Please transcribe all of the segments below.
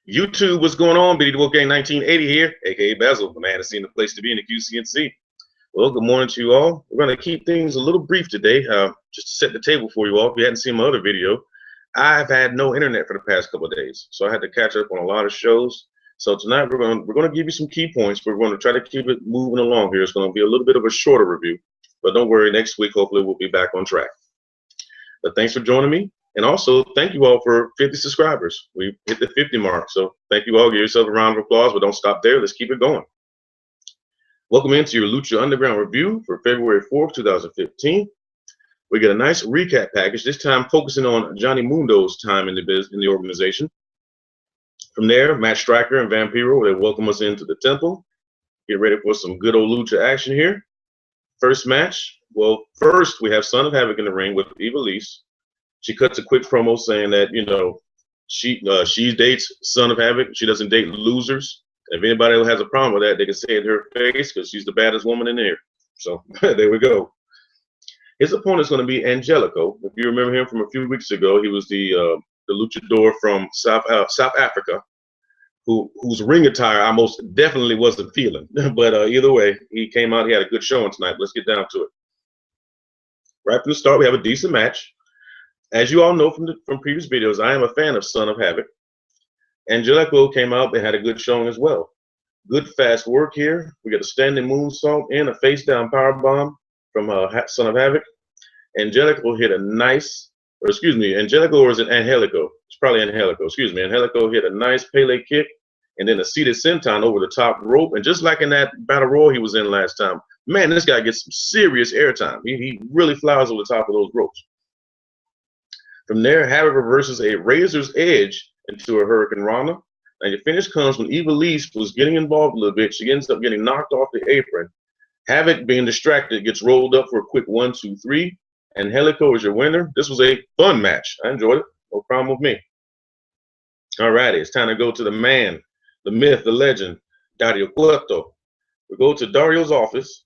YouTube, what's going on? BD Wolf Gang 1980 here, aka Bezell, the man that's seen the place to be in the QCNC. Well, good morning to you all. We're going to keep things a little brief today, just to set the table for you all. If you hadn't seen my other video, I've had no internet for the past couple of days, so I had to catch up on a lot of shows. So tonight we're going to give you some key points. We're going to try to keep it moving along here. It's going to be a little bit of a shorter review, but don't worry. Next week, hopefully, we'll be back on track. But thanks for joining me. And also, thank you all for 50 subscribers. We hit the 50 mark, so thank you all. Give yourself a round of applause, but don't stop there. Let's keep it going. Welcome into your Lucha Underground review for February 4th, 2015. We get a nice recap package, this time focusing on Johnny Mundo's time in the organization. From there, Matt Striker and Vampiro, they welcome us into the temple. Get ready for some good old Lucha action here. First match. Well, first we have Son of Havoc in the ring with Ivelisse. She cuts a quick promo saying that, you know, she dates Son of Havoc. She doesn't date losers. If anybody has a problem with that, they can say it to her face because she's the baddest woman in there. So there we go. His opponent's going to be Angelico. If you remember him from a few weeks ago, he was the luchador from South Africa, whose ring attire I most definitely wasn't feeling. But either way, he came out. He had a good showing tonight. Let's get down to it. Right from the start, we have a decent match. As you all know from previous videos, I am a fan of Son of Havoc. Angelico came out. They had a good showing as well. Good fast work here. We got a standing moonsault and a face-down powerbomb from Son of Havoc. Angelico hit a nice, Angelico or is it Angelico? It's probably Angelico. Excuse me. Angelico hit a nice Pele kick and then a seated senton over the top rope. And just like in that battle royal he was in last time, man, this guy gets some serious airtime. He really flies over the top of those ropes. From there, Havoc reverses a Razor's Edge into a Hurricane Rana. And the finish comes when Ivelisse was getting involved a little bit. She ends up getting knocked off the apron. Havoc, being distracted, gets rolled up for a quick 1, 2, 3. And Angelico is your winner. This was a fun match. I enjoyed it. No problem with me. All righty, it's time to go to the man, the myth, the legend, Dario Cueto. We go to Dario's office.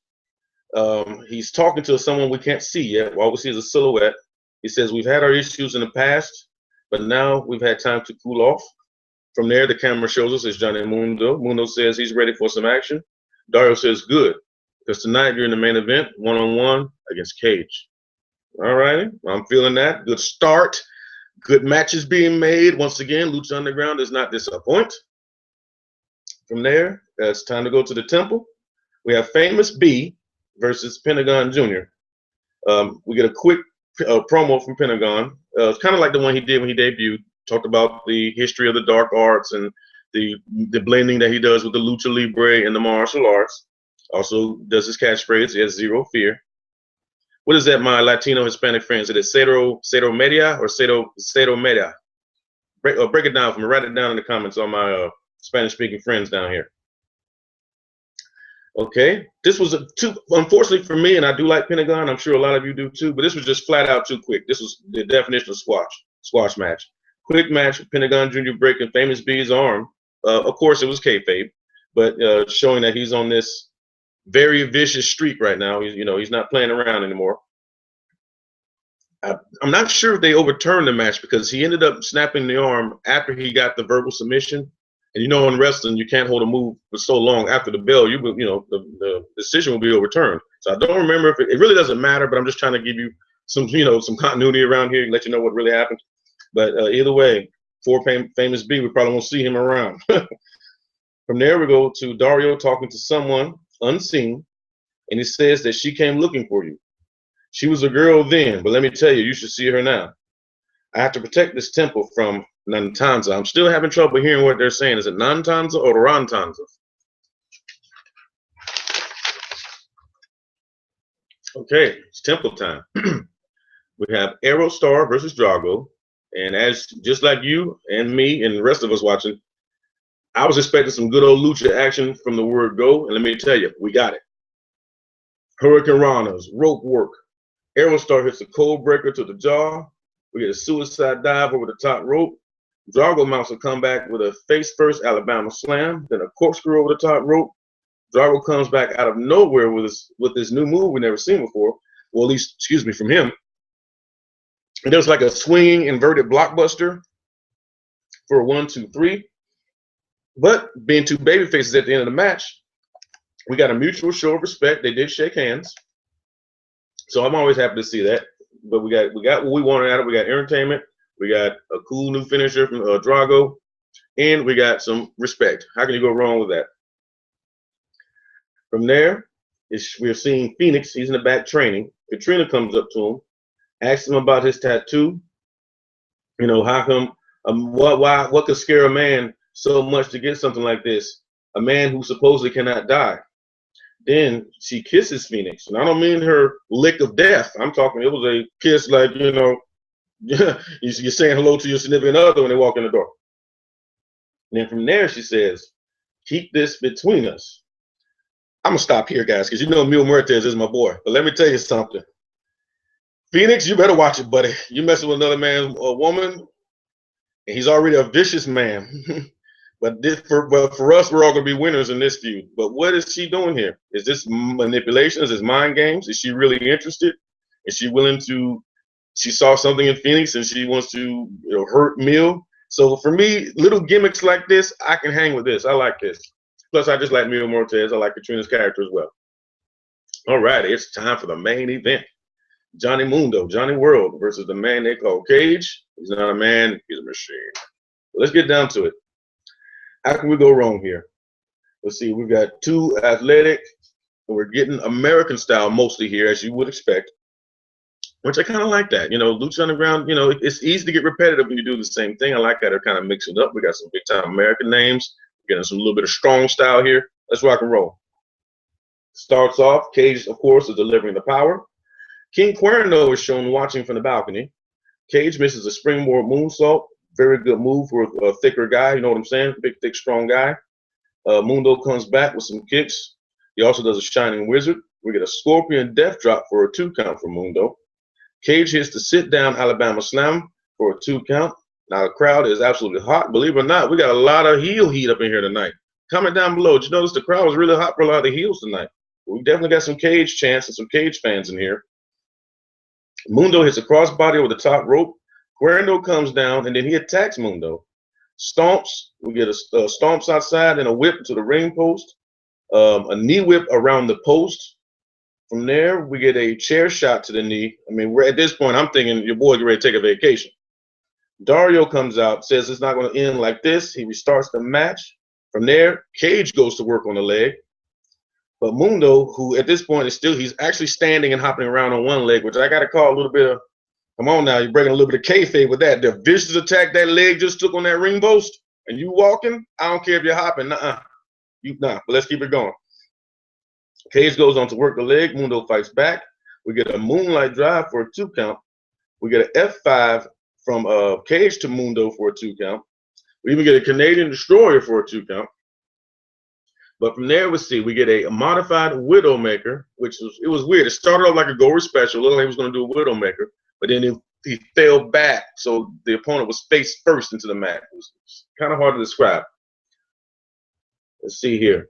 He's talking to someone we can't see yet. All we see is a silhouette. He says, we've had our issues in the past, but now we've had time to cool off. From there, the camera shows us it's Johnny Mundo. Mundo says he's ready for some action. Dario says, good, because tonight you're in the main event, one-on-one against Cage. All righty, I'm feeling that. Good start. Good matches being made. Once again, Lucha Underground does not disappoint. From there, it's time to go to the temple. We have Famous B versus Pentagon Jr. We get a quick promo from Pentagon. It's kind of like the one he did when he debuted. Talked about the history of the dark arts and the blending that he does with the lucha libre and the martial arts. Also does his catchphrase, he has zero fear. What is that, my Latino Hispanic friends? Is it Cero Media or Cero Media? Break it down for me. Write it down in the comments on my Spanish-speaking friends down here. Okay, this was unfortunately for me, and I do like Pentagon. I'm sure a lot of you do too, but this was just flat out too quick. This was the definition of squash match. Quick match, Pentagon Jr. breaking Famous B's arm. Of course, it was kayfabe, but showing that he's on this very vicious streak right now. He's not playing around anymore. I'm not sure if they overturned the match because he ended up snapping the arm after he got the verbal submission. And in wrestling, you can't hold a move for so long after the bell. The decision will be overturned. So I don't remember if it really doesn't matter. But I'm just trying to give you some continuity around here and let you know what really happened. But either way, for Famous B, we probably won't see him around. From there, we go to Dario talking to someone unseen, and he says that she came looking for you. She was a girl then, but let me tell you, you should see her now. I have to protect this temple from Nantanza. I'm still having trouble hearing what they're saying. Is it Nantanza or Rantanza? Okay, it's temple time. We have Aerostar versus Drago. And just like you and me and the rest of us watching, I was expecting some good old lucha action from the word go. And let me tell you, we got it. Hurricane Ranas, rope work. Aerostar hits a cold breaker to the jaw. We get a suicide dive over the top rope. Drago mounts a comeback with a face-first Alabama slam, then a corkscrew over the top rope. Drago comes back out of nowhere with this new move we've never seen before. Well, at least, excuse me, from him. And there's like a swinging inverted blockbuster for a 1, 2, 3. But being two baby faces at the end of the match, we got a mutual show of respect. They did shake hands. So I'm always happy to see that. But we got what we wanted out of it. We got entertainment. We got a cool new finisher from Drago. And we got some respect. How can you go wrong with that? From there, we're seeing Phoenix. He's in the back training. Katrina comes up to him, asks him about his tattoo. You know, how come, what could scare a man so much to get something like this? A man who supposedly cannot die. Then she kisses Phoenix. And I don't mean her lick of death. I'm talking, it was a kiss like, you know, you're saying hello to your significant other when they walk in the door. And then from there, she says, keep this between us. I'm going to stop here, guys, because you know Mil Muertes is my boy. But let me tell you something. Phoenix, you better watch it, buddy. You messing with another man's woman, and he's already a vicious man. But for us, we're all going to be winners in this feud. But what is she doing here? Is this manipulation? Is this mind games? Is she really interested? Is she willing to? She saw something in Phoenix, and she wants to hurt Mil. So for me, little gimmicks like this, I can hang with this. I like this. Plus, I just like Mil Muertes. I like Katrina's character as well. All right, it's time for the main event. Johnny Mundo, Johnny World versus the man they call Cage. He's not a man, he's a machine. Let's get down to it. How can we go wrong here? Let's see, we've got two athletic, and we're getting American style mostly here, as you would expect, which I kind of like that. You know, Lucha Underground, you know, it's easy to get repetitive when you do the same thing. I like that they're kind of mixing it up. We got some big-time American names. We're getting some little bit of strong style here. Let's rock and roll. Starts off, Cage, of course, is delivering the power. King Cuerno is shown watching from the balcony. Cage misses a springboard moonsault. Very good move for a thicker guy. You know what I'm saying? Big, thick, strong guy. Mundo comes back with some kicks. He also does a Shining Wizard. We get a Scorpion Death Drop for a 2 count from Mundo. Cage hits the sit-down Alabama Slam for a 2 count. Now, the crowd is absolutely hot. Believe it or not, we got a lot of heel heat up in here tonight. Comment down below. Did you notice the crowd was really hot for a lot of the heels tonight? We definitely got some Cage chants and some Cage fans in here. Mundo hits a crossbody over the top rope. Cuerno comes down, and then he attacks Mundo. Stomps. We get a stomps outside and a whip to the ring post. A knee whip around the post. From there, we get a chair shot to the knee. I mean, at this point, I'm thinking your boy get ready to take a vacation. Dario comes out, says it's not going to end like this. He restarts the match. From there, Cage goes to work on the leg. But Mundo, who at this point is he's actually standing and hopping around on one leg, which I got to call a little bit of, come on now, you're breaking a little bit of kayfabe with that. The vicious attack that leg just took on that ring post, and you walking, I don't care if you're hopping, nah, but let's keep it going. Cage goes on to work the leg. Mundo fights back. We get a moonlight drive for a 2 count. We get an F5 from Cage to Mundo for a 2 count. We even get a Canadian Destroyer for a 2 count. But from there, we get a modified Widowmaker, which was weird. It started off like a Goer special. Looked like he was going to do a Widowmaker, but then he fell back, so the opponent was face first into the mat. It was kind of hard to describe. Let's see here.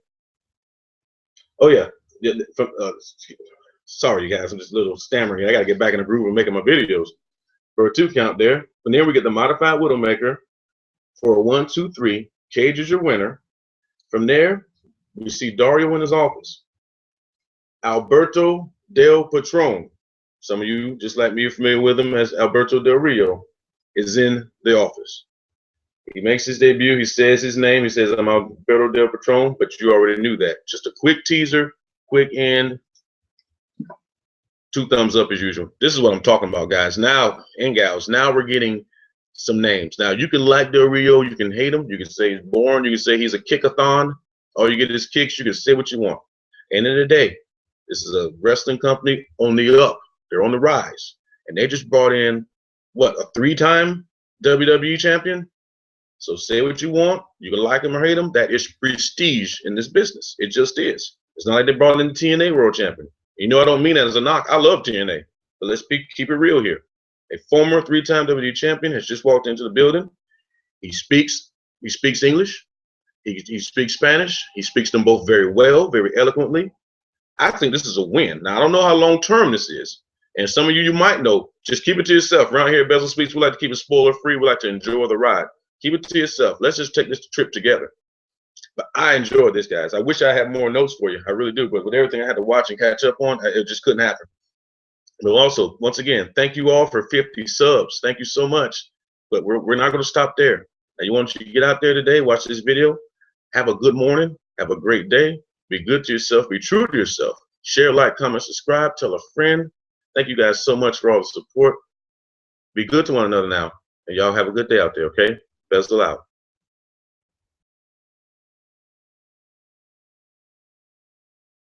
Oh yeah. Sorry, you guys. I'm just a little stammering. I got to get back in the groove and making my videos. For a 2 count there. From there, we get the modified Widowmaker for a 1, 2, 3. Cage is your winner. From there, we see Dario in his office. Alberto Del Patron. Some of you, just like me, are familiar with him as Alberto Del Rio, is in the office. He makes his debut. He says his name. He says, I'm Alberto Del Patron, but you already knew that. Just a quick teaser, quick end. 2 thumbs up as usual. This is what I'm talking about, guys. Now, and gals, now we're getting some names. Now, you can like Del Rio. You can hate him. You can say he's boring. You can say he's a kickathon. All you get is kicks. You can say what you want. End of the day, this is a wrestling company on the up. They're on the rise. And they just brought in, what, a 3-time WWE champion? So say what you want. You can like him or hate him. That is prestige in this business. It just is. It's not like they brought in the TNA World Champion. You know I don't mean that as a knock. I love TNA. But let's keep it real here. A former 3-time WWE champion has just walked into the building. He speaks English. He speaks Spanish. He speaks them both very well, very eloquently. I think this is a win. Now, I don't know how long-term this is. And some of you might know. Just keep it to yourself. Around here at Bezell Speaks, we like to keep it spoiler-free. We like to enjoy the ride. Keep it to yourself. Let's just take this trip together. But I enjoyed this, guys. I wish I had more notes for you. I really do. But with everything I had to watch and catch up on, it just couldn't happen. But also, once again, thank you all for 50 subs. Thank you so much. But we're not going to stop there. Now, you want you to get out there today, watch this video. Have a good morning. Have a great day. Be good to yourself. Be true to yourself. Share, like, comment, subscribe. Tell a friend. Thank you guys so much for all the support. Be good to one another now. And y'all have a good day out there, okay? Bezell out.